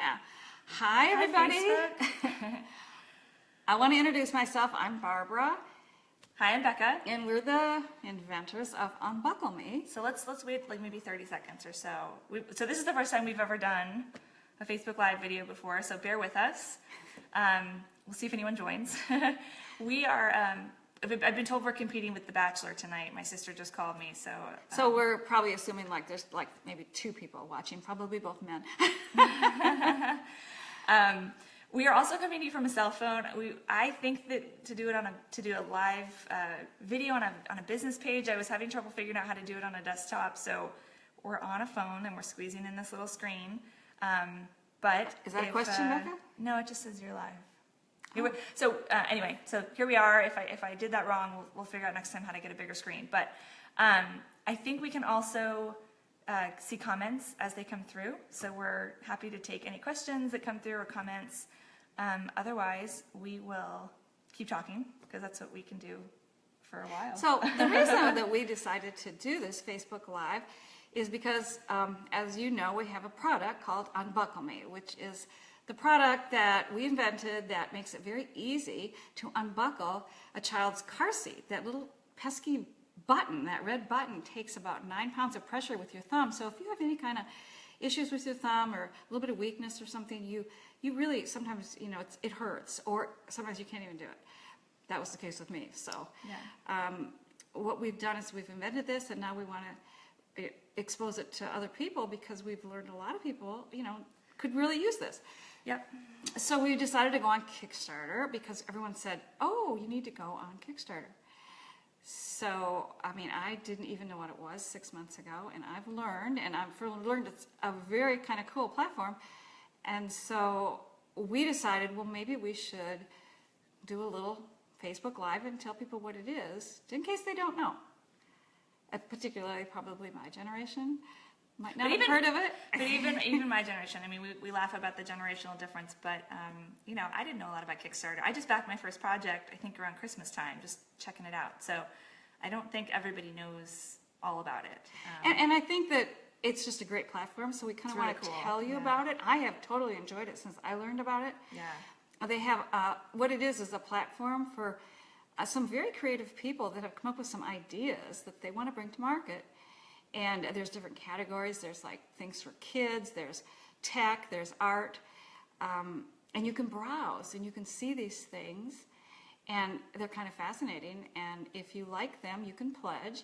Yeah. Hi, everybody. I want to introduce myself. I'm Barbara. Hi, I'm Becca. And we're the inventors of UnbuckleMe. So let's wait like maybe 30 seconds or so. So this is the first time we've ever done a Facebook Live video before, so bear with us. We'll see if anyone joins. We are, I've been told we're competing with The Bachelor tonight. My sister just called me, so... So we're probably assuming like there's like maybe 2 people watching, probably both men. We are also competing from a cell phone. I think that to do a live video on a business page, I was having trouble figuring out how to do it on a desktop. So we're on a phone and we're squeezing in this little screen. But is that a question, Becca? No, it just says you're live. Oh. So anyway, so here we are. If I did that wrong, we'll figure out next time how to get a bigger screen. But I think we can also see comments as they come through. So we're happy to take any questions that come through or comments. Otherwise, we will keep talking because that's what we can do for a while. So the reason that we decided to do this Facebook Live is because, as you know, we have a product called UnbuckleMe, which is the product that we invented that makes it very easy to unbuckle a child's car seat. That little pesky button, that red button, takes about 9 pounds of pressure with your thumb. So if you have any kind of issues with your thumb or a little bit of weakness or something, you really sometimes, you know, it hurts, or sometimes you can't even do it. That was the case with me. So yeah. What we've done is we've invented this, and now we want to expose it to other people because we've learned a lot of people, you know, could really use this. Yep. So we decided to go on Kickstarter because everyone said, oh, you need to go on Kickstarter. So, I mean, I didn't even know what it was 6 months ago, and I've learned, it's a very kind of cool platform. And so we decided, well, maybe we should do a little Facebook Live and tell people what it is, in case they don't know. Particularly probably my generation might not have heard of it. But even my generation, I mean, we laugh about the generational difference, but, you know, I didn't know a lot about Kickstarter. I just backed my first project, I think, around Christmas time, just checking it out. So I don't think everybody knows all about it. And I think that it's just a great platform, so we kind of want to tell you about it. I have totally enjoyed it since I learned about it. Yeah. They have, what it is a platform for some very creative people that have come up with some ideas that they want to bring to market. And there's different categories. There's like things for kids, there's tech, there's art. And you can browse and you can see these things. And they're kind of fascinating. And if you like them, you can pledge.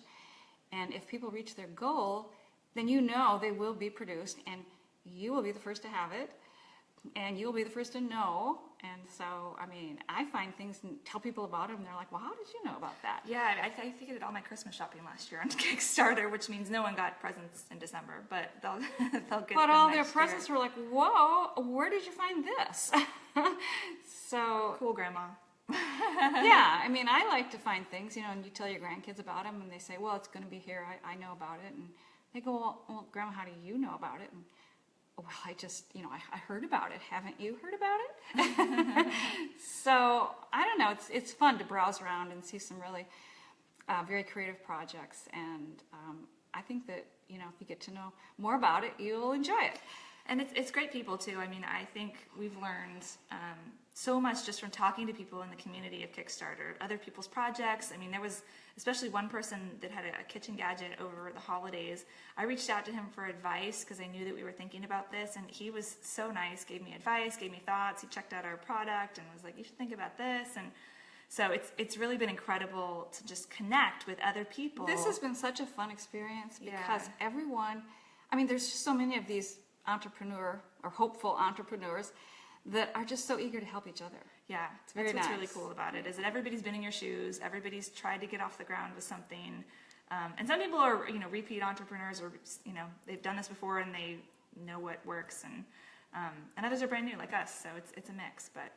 And if people reach their goal, then you know they will be produced. And you will be the first to have it. And you'll be the first to know. And so, I mean, I find things and tell people about them, and they're like, well, how did you know about that? Yeah, I think I did all my Christmas shopping last year on Kickstarter, which means no one got presents in December, but they'll get them But all their next presents year. were like, whoa, where did you find this? So cool, Grandma. Yeah, I mean, I like to find things, you know, and you tell your grandkids about them, and they say, well, it's going to be here, I know about it. And they go, well, Grandma, how do you know about it? And, well, I just, you know, I heard about it. Haven't you heard about it? So, I don't know. It's fun to browse around and see some really very creative projects. And I think that, you know, if you get to know more about it, you'll enjoy it. And it's great people, too. I mean, I think we've learned so much just from talking to people in the community of Kickstarter, other people's projects. I mean, there was especially one person that had a kitchen gadget over the holidays. I reached out to him for advice because I knew that we were thinking about this, and he was so nice, gave me advice, gave me thoughts. He checked out our product and was like, you should think about this. And so it's really been incredible to just connect with other people. This has been such a fun experience because everyone, I mean, there's just so many of these entrepreneur or hopeful entrepreneurs that are just so eager to help each other. Yeah, that's what's really cool about it, is that everybody's been in your shoes, everybody's tried to get off the ground with something, and some people are, you know, repeat entrepreneurs, or, you know, they've done this before and they know what works, and others are brand new like us, so it's a mix, but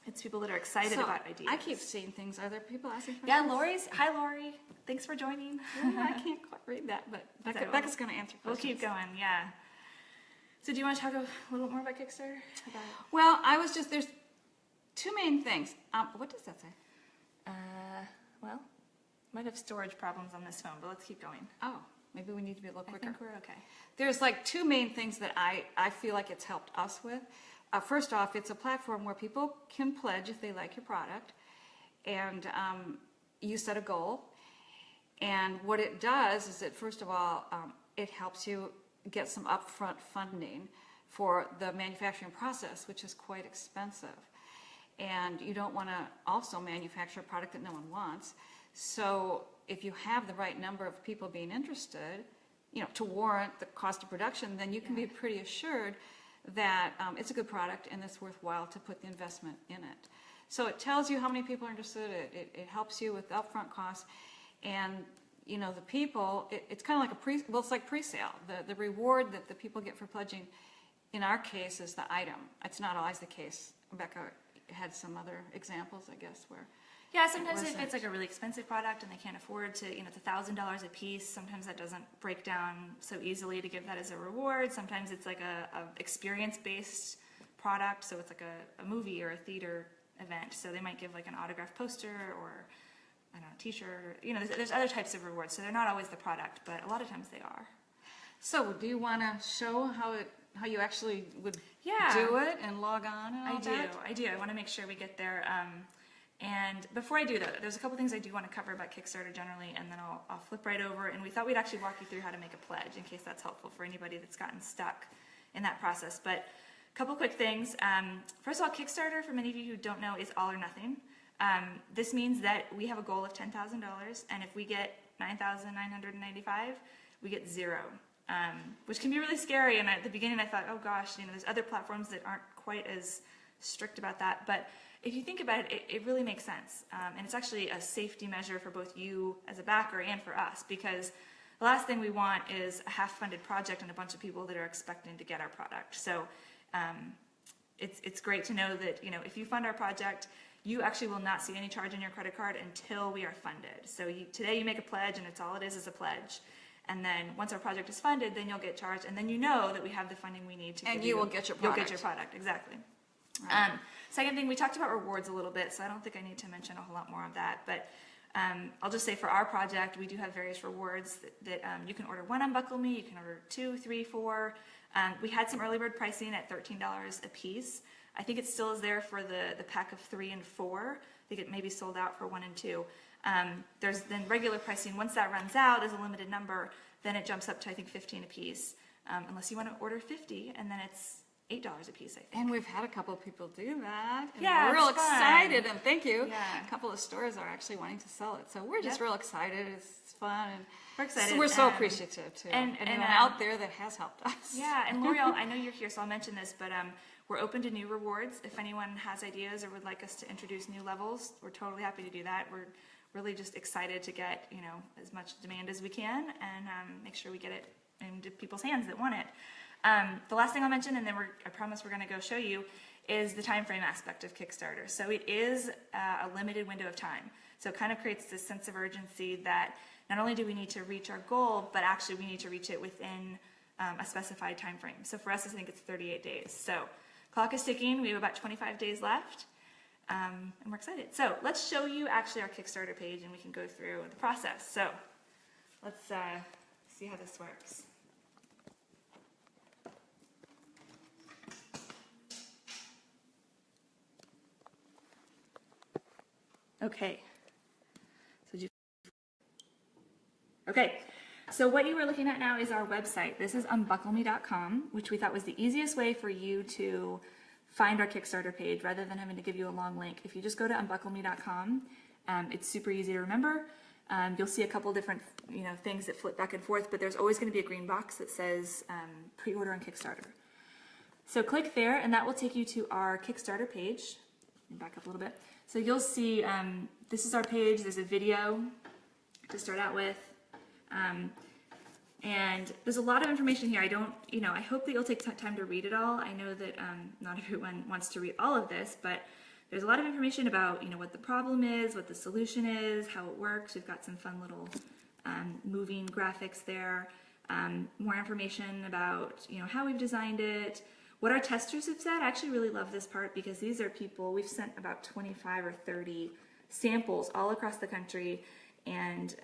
it's people that are excited about ideas. I keep seeing things. Are there people asking questions? Yeah, hi Lori, thanks for joining. I can't quite read that, but Becca's going to answer questions. We'll keep going, yeah. So do you want to talk a little bit more about Kickstarter? Well, there's 2 main things. What does that say? Well, might have storage problems on this phone, but let's keep going. Oh, Maybe we need to be a little I quicker. think we're okay. There's like two main things that I feel like it's helped us with. First off, it's a platform where people can pledge if they like your product, and you set a goal. And what it does is that, first of all, it helps you get some upfront funding for the manufacturing process, which is quite expensive. And you don't want to also manufacture a product that no one wants. So if you have the right number of people being interested, to warrant the cost of production, then you can be pretty assured that it's a good product and it's worthwhile to put the investment in it. So it tells you how many people are interested. It helps you with upfront costs. And the people, it's kind of like it's like pre-sale. The reward that the people get for pledging, in our case, is the item. It's not always the case. Becca had some other examples, I guess, where. Yeah, sometimes if it's like a really expensive product and they can't afford to, it's $1,000 a piece, sometimes that doesn't break down so easily to give that as a reward. Sometimes it's like a experience-based product, so it's like a movie or a theater event. So they might give like an autographed poster or, I don't know, a t-shirt. There's other types of rewards, so they're not always the product, but a lot of times they are. So do you want to show how you actually would do it and log on and all that? I do. I want to make sure we get there. And before I do that, there's a couple things I do want to cover about Kickstarter generally, and then I'll flip right over. And we thought we'd actually walk you through how to make a pledge in case that's helpful for anybody that's gotten stuck in that process. But a couple quick things. First of all, Kickstarter, for many of you who don't know, is all or nothing. This means that we have a goal of $10,000, and if we get $9,995, we get zero, which can be really scary. And at the beginning, I thought, oh gosh, there's other platforms that aren't quite as strict about that. But if you think about it, it really makes sense. And it's actually a safety measure for both you as a backer and for us, because the last thing we want is a half-funded project and a bunch of people that are expecting to get our product. So it's great to know that if you fund our project, you actually will not see any charge on your credit card until we are funded. So today you make a pledge, and it's all it is a pledge. And then once our project is funded, then you'll get charged, and then that we have the funding we need to. And you will get your product. You'll get your product, exactly. Right. Second thing, we talked about rewards a little bit, so I don't think I need to mention a whole lot more of that. But I'll just say for our project, we do have various rewards that you can order one UnbuckleMe, you can order 2, 3, 4. We had some early bird pricing at $13 a piece. I think it still is there for the pack of 3 and 4. I think it may be sold out for 1 and 2. There's then regular pricing. Once that runs out as a limited number, then it jumps up to I think 15 a piece, unless you want to order 50, and then it's $8 a piece, I think. And we've had a couple of people do that. And yeah, we're real excited, and thank you. Yeah. A couple of stores are actually wanting to sell it, so we're just real excited. It's fun, and we're excited. So we're so appreciative too. And anyone out there that has helped us. Yeah, and L'Oreal, I know you're here, so I'll mention this, but we're open to new rewards. If anyone has ideas or would like us to introduce new levels, we're totally happy to do that. We're really just excited to get as much demand as we can and make sure we get it into people's hands that want it. The last thing I'll mention, and then I promise we're going to go show you, is the time frame aspect of Kickstarter. So it is a limited window of time. So it kind of creates this sense of urgency that not only do we need to reach our goal, but actually we need to reach it within a specified time frame. So for us, I think it's 38 days. So clock is ticking. We have about 25 days left, and we're excited. So let's show you actually our Kickstarter page, and we can go through the process. So let's see how this works. Okay. So what you are looking at now is our website. This is UnbuckleMe.com, which we thought was the easiest way for you to find our Kickstarter page rather than having to give you a long link. If you just go to UnbuckleMe.com, it's super easy to remember. You'll see a couple different things that flip back and forth, but there's always going to be a green box that says pre-order on Kickstarter. So click there, and that will take you to our Kickstarter page. Back up a little bit. So you'll see this is our page. There's a video to start out with. And there's a lot of information here. I hope that you'll take time to read it all. I know that not everyone wants to read all of this, but there's a lot of information about, what the problem is, what the solution is, how it works. We've got some fun little moving graphics there. More information about, how we've designed it, what our testers have said. I actually really love this part because these are people, we've sent about 25 or 30 samples all across the country, and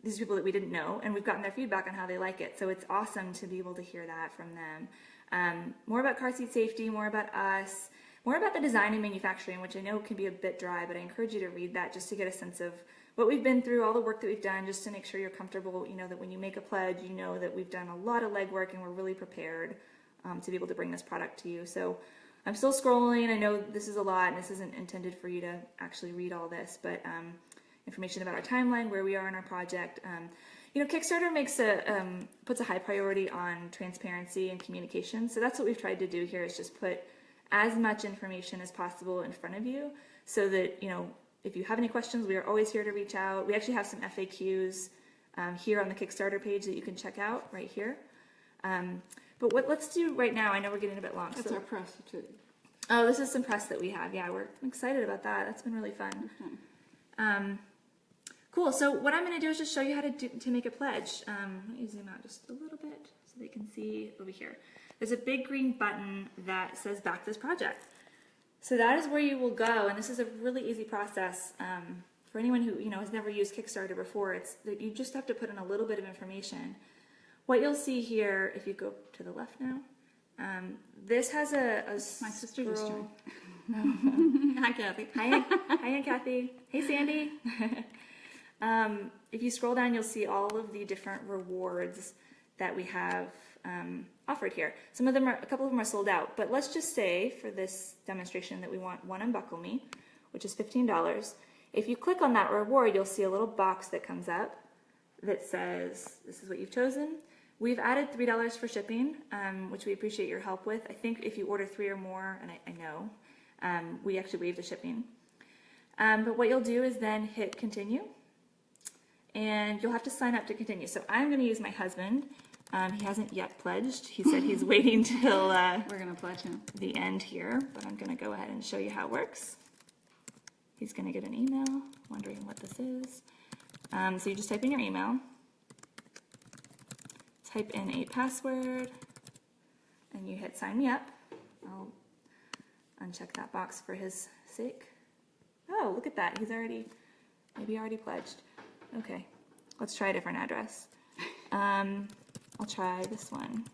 these are people that we didn't know, and we've gotten their feedback on how they like it. So it's awesome to be able to hear that from them. More about car seat safety, more about us, more about the design and manufacturing, which I know can be a bit dry, but I encourage you to read that just to get a sense of what we've been through, all the work that we've done, just to make sure you're comfortable, you know, that when you make a pledge, you know that we've done a lot of legwork and we're really prepared to be able to bring this product to you. So I'm still scrolling. I know this is a lot and this isn't intended for you to actually read all this, but information about our timeline, where we are in our project. You know, Kickstarter puts a high priority on transparency and communication. So that's what we've tried to do here, is just put as much information as possible in front of you so that, you know, if you have any questions, we are always here to reach out. We actually have some FAQs here on the Kickstarter page that you can check out right here. But let's do right now, I know we're getting a bit long. That's our press too. Oh, this is some press that we have. Yeah, we're excited about that. That's been really fun. Mm-hmm. Cool. So what I'm going to do is just show you how to make a pledge. Let me zoom out just a little bit so they can see over here. There's a big green button that says back this project. So that is where you will go, and this is a really easy process for anyone who, you know, has never used Kickstarter before. It's that you just have to put in a little bit of information. What you'll see here, if you go to the left now, this has My sister just scroll. joined. Hi, Kathy. Hi, Aunt Kathy. Hey, Sandy. If you scroll down, you'll see all of the different rewards that we have offered here. A couple of them are sold out, but let's just say for this demonstration that we want one UnbuckleMe, which is $15. If you click on that reward, you'll see a little box that comes up that says, this is what you've chosen. We've added $3 for shipping, which we appreciate your help with. I think if you order 3 or more, and I know, we actually waive the shipping. But what you'll do is then hit continue, and you'll have to sign up to continue. So I'm going to use my husband. He hasn't yet pledged. He said he's waiting till We're going to pledge him. the end here, but I'm going to go ahead and show you how it works. He's going to get an email wondering what this is. So you just type in your email, type in a password, and you hit sign me up. I'll uncheck that box for his sake. Oh, look at that. He's already pledged. Okay, let's try a different address. I'll try this one.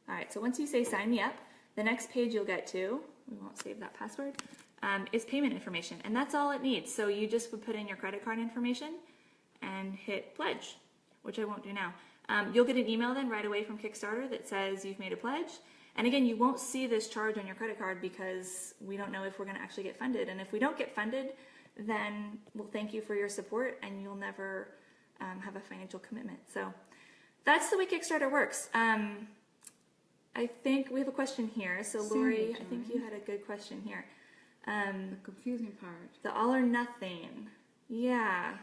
All right, so once you say sign me up, the next page you'll get to, we won't save that password, is payment information, and that's all it needs. So you just would put in your credit card information and hit pledge, which I won't do now. You'll get an email then right away from Kickstarter that says you've made a pledge. And again, you won't see this charge on your credit card because we don't know if we're going to actually get funded. And if we don't get funded, then we'll thank you for your support and you'll never have a financial commitment. So that's the way Kickstarter works. I think we have a question here. So Lori, I think you had a good question here. The confusing part. The all or nothing. Yeah.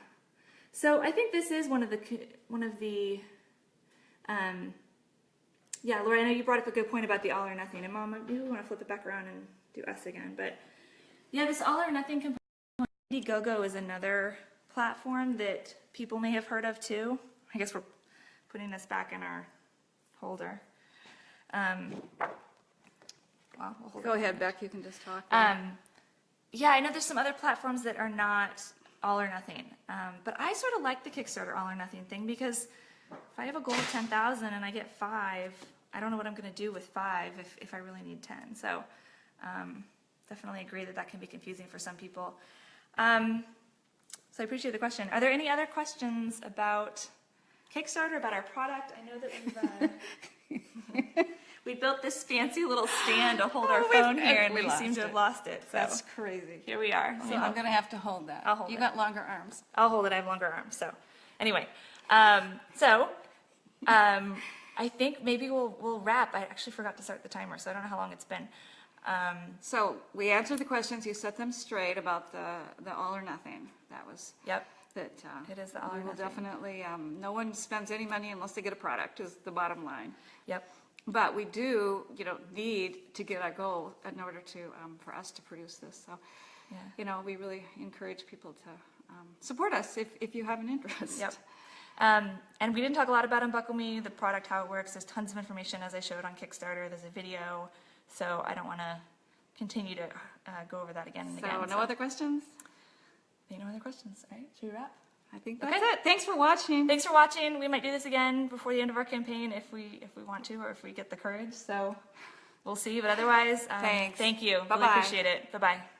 So I think this is one of the yeah, Lori, I know you brought up a good point about the all or nothing, and Mom, maybe we want to flip it back around and do us again. But yeah, this all or nothing component, Indiegogo is another platform that people may have heard of too. I guess we're putting this back in our holder. Well, we'll hold Go ahead, Beck, you can just talk. Yeah, I know there's some other platforms that are not all or nothing, but I sort of like the Kickstarter all or nothing thing because if I have a goal of 10,000 and I get 5, I don't know what I'm going to do with 5 if I really need 10. So definitely agree that can be confusing for some people. So I appreciate the question. Are there any other questions about Kickstarter, about our product? I know that we've we built this fancy little stand to hold our phone here, and we seem to have lost it. So That's crazy. here we are. So I'm going to have to hold that. I'll hold You it. got longer arms. I'll hold it. I have longer arms. So anyway, I think maybe we'll wrap. I actually forgot to start the timer, so I don't know how long it's been. So we answered the questions. You set them straight about the all or nothing. That was Yep. that. It is the all or we will nothing. definitely. No one spends any money unless they get a product. Is the bottom line. Yep. But we do, need to get our goal in order to for us to produce this. So, Yeah. we really encourage people to support us if you have an interest. Yep. And we didn't talk a lot about UnbuckleMe, the product, how it works. There's tons of information, as I showed on Kickstarter. There's a video So I don't want to continue to go over that again and again. So no other questions? I think no other questions. All right, should we wrap? I think that's it. Thanks for watching. Thanks for watching. We might do this again before the end of our campaign if we want to, or if we get the courage. So we'll see. But otherwise, Thanks. thank you. Bye-bye. Really appreciate it. Bye-bye.